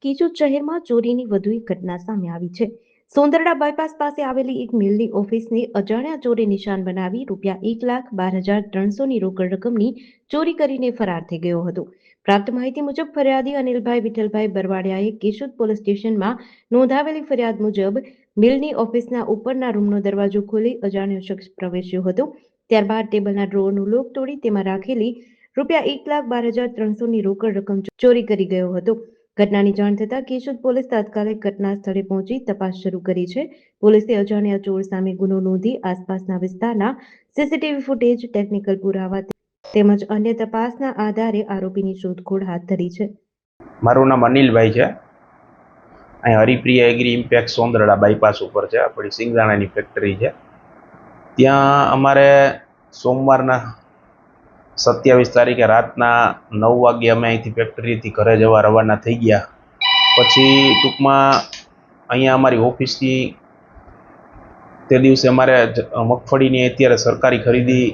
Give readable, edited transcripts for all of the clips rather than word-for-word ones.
કેશોદ શહેરમાં ચોરીની વધુ એક ઘટના સામે આવી છે. સોંદરડા બાયપાસ પાસે આવેલી એક મિલની ઓફિસને અજાણ્યા ચોરે નિશાન બનાવી ₹1,12,300ની રોકડ રકમની ચોરી કરીને ફરાર થઈ ગયો હતો. પ્રાપ્ત માહિતી મુજબ ફરિયાદી અનિલભાઈ વિઠ્ઠલભાઈ બરવાડિયાએ કેશોદ પોલીસ સ્ટેશનમાં નોંધાવેલી ફરિયાદ મુજબ મિલની ઓફિસના ઉપરના રૂમનો દરવાજો ખોલી અજાણ્યો શખ્સ પ્રવેશ્યો હતો. ત્યારબાદ ટેબલના ડ્રોવરનું લોક તોડી તેમાં રાખેલી ₹1,12,300ની રોકડ રકમ ચોરી કરી ગયો હતો. ઘટનાની જાણ થતાં કેશોદ પોલીસ તાત્કાલિક ઘટના સ્થળે પહોંચી તપાસ શરૂ કરી છે. પોલીસે અજાણ્યા ચોર સામે ગુનો નોંધી આસપાસના વિસ્તારના સીસીટીવી ફૂટેજ, ટેકનિકલ પુરાવા તેમજ અન્ય તપાસના આધારે આરોપીની શોધખોળ હાથ ધરી છે. મારું નામ અનિલભાઈ છે. અહીં હરિપ્રિયા એગ્રી ઇમ્પેક્ટ સોંદરડા બાયપાસ ઉપર છે. આપણી સિંગદાણાની ફેક્ટરી છે. ત્યાં અમારે સોમવારના 27 તારીખે રાતના 9 વાગ્યે અમે અહીંથી ફેક્ટરીથી ઘરે જવા રવાના થઈ ગયા. પછી ટૂંકમાં અહીંયા અમારી ઓફિસથી તે દિવસે અમારે મગફળીની અત્યારે સરકારી ખરીદી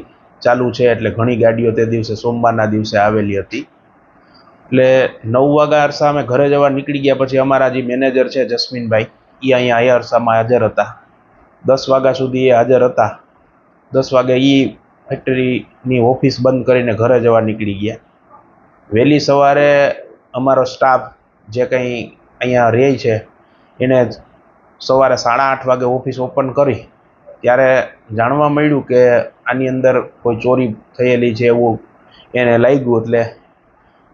ચાલુ છે, એટલે ઘણી ગાડીઓ તે દિવસે સોમવારના દિવસે આવેલી હતી. એટલે 9 વાગ્યા અરસા અમે ઘરે જવા નીકળી ગયા. પછી અમારા જે મેનેજર છે જસ્મીનભાઈ, એ અહીંયા અરસામાં હાજર હતા. 10 વાગ્યા સુધી એ હાજર હતા. 10 વાગે એ ફેક્ટરીની ઓફિસ બંધ કરીને ઘરે જવા નીકળી ગયા. વહેલી સવારે અમારો સ્ટાફ જે કંઈ અહીંયા રહે છે એને સવારે 8:30 વાગે ઓફિસ ઓપન કરી ત્યારે જાણવા મળ્યું કે આની અંદર કોઈ ચોરી થયેલી છે એવું એને લાગ્યું. એટલે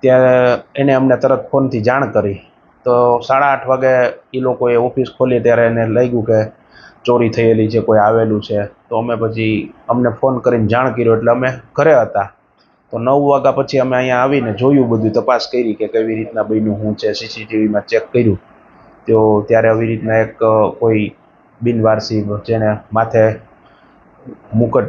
ત્યાં એને અમને તરત ફોનથી જાણ કરી. તો 8:30 વાગે એ લોકોએ ઓફિસ ખોલી ત્યારે એને લાગ્યું કે ચોરી થયેલી છે, કોઈ આવેલું છે. તો અમે પછી અમને ફોન કરીને જાણ કર્યો એટલે અમે ઘરે હતા. તો 9 વાગ્યા પછી અમે અહીંયા આવીને જોયું, બધું તપાસ કરી કે કેવી રીતના બન્યું, શું છે, સીસીટીવીમાં ચેક કર્યું. તો ત્યારે આવી રીતના એક કોઈ બિનવારસી જેને માથે મુકટ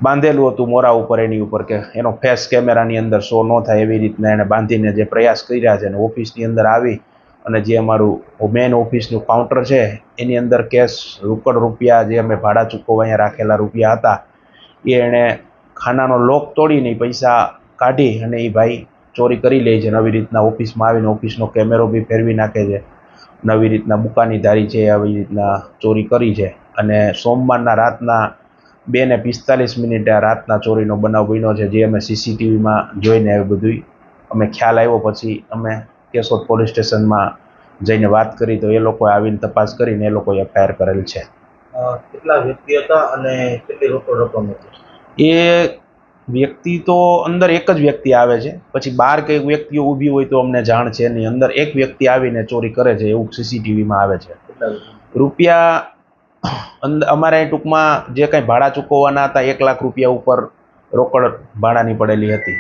બાંધેલું હતું મોરા ઉપર, એની ઉપર કે એનો ફેસ કેમેરાની અંદર શો ન થાય એવી રીતના એને બાંધીને જે પ્રયાસ કર્યા છે. અને ઓફિસની અંદર આવી અને જે અમારું મેન ઓફિસનું કાઉન્ટર છે એની અંદર કેશ, રોકડ રૂપિયા જે અમે ભાડા ચૂકવવા અહીંયા રાખેલા રૂપિયા હતા એ એણે ખાનાનો લોક તોડીને પૈસા કાઢી અને એ ભાઈ ચોરી કરી લે છે. નવી રીતના ઓફિસમાં આવીને ઓફિસનો કેમેરો બી ફેરવી નાખે છે. નવી રીતના બુકાની ધારી છે, આવી રીતના ચોરી કરી છે. અને સોમવારના રાતના 2:45 આ રાતના ચોરીનો બનાવ બન્યો છે, જે અમે સીસીટીવીમાં જોઈને એ બધું અમે ખ્યાલ આવ્યો. પછી અમે કેશોદ પોલીસ સ્ટેશનમાં જઈને વાત કરી તો એ લોકોએ આવીને તપાસ કરીને એ લોકોએ એફઆઈઆર કરેલ છે. કેટલા વ્યક્તિ હતા અને કેટલી રોકડ રકમ હતી? એ વ્યક્તિ તો અંદર એક જ વ્યક્તિ આવે છે, પછી બહાર કઈ વ્યક્તિઓ ઊભી હોય તો અમને જાણ છે નહીં. અંદર એક વ્યક્તિ આવીને ચોરી કરે છે એવું સીસીટીવીમાં આવે છે. રૂપિયા અમારે ટૂંકમાં જે કંઈ ભાડા ચૂકવવાના હતા 1 લાખ રૂપિયા ઉપર રોકડ ભાડાની પડેલી હતી.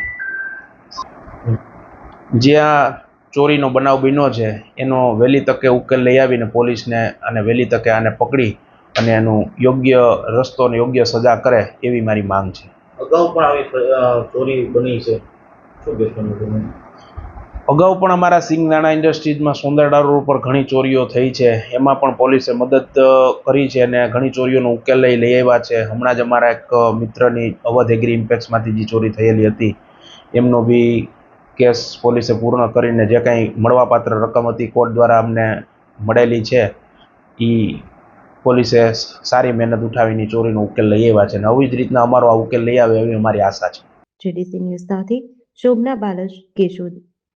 જ્યાં ચોરીનો બનાવ બન્યો છે એનો વહેલી તકે ઉકેલ લઈ આવીને પોલીસને અને વહેલી તકે આને પકડી અને એનું યોગ્ય રસ્તો અને યોગ્ય સજા કરે એવી મારી માંગ છે. અગાઉ પણ આવી ચોરી બની છે, શું કહેશો? અગાઉ પણ અમારા સિંગદાણા ઇન્ડસ્ટ્રીઝમાં સોંદરડા રોડ પર ઘણી ચોરીઓ થઈ છે. એમાં પણ પોલીસે મદદ કરી છે અને ઘણી ચોરીઓનો ઉકેલ લઈ આવ્યા છે. હમણાં જ અમારા એક મિત્રની અવધ એગ્રી ઇમ્પેક્ટ્સમાંથી જે ચોરી થયેલી હતી એમનો બી કેસ પોલીસે પૂર્ણ કરીને જે કંઈ મળવાપાત્ર રકમ હતી કોર્ટ દ્વારા અમને મળેલી છે એ પોલીસે સારી મહેનત ઉઠાવીને ચોરીનો ઉકેલ લઈ આવ્યા છે. અને આવી જ રીતના અમારો આ ઉકેલ લઈ આવે એવી અમારી આશા છે. જેડીસી ન્યૂઝ સાથે શોભના બાલશ, કેશોદ.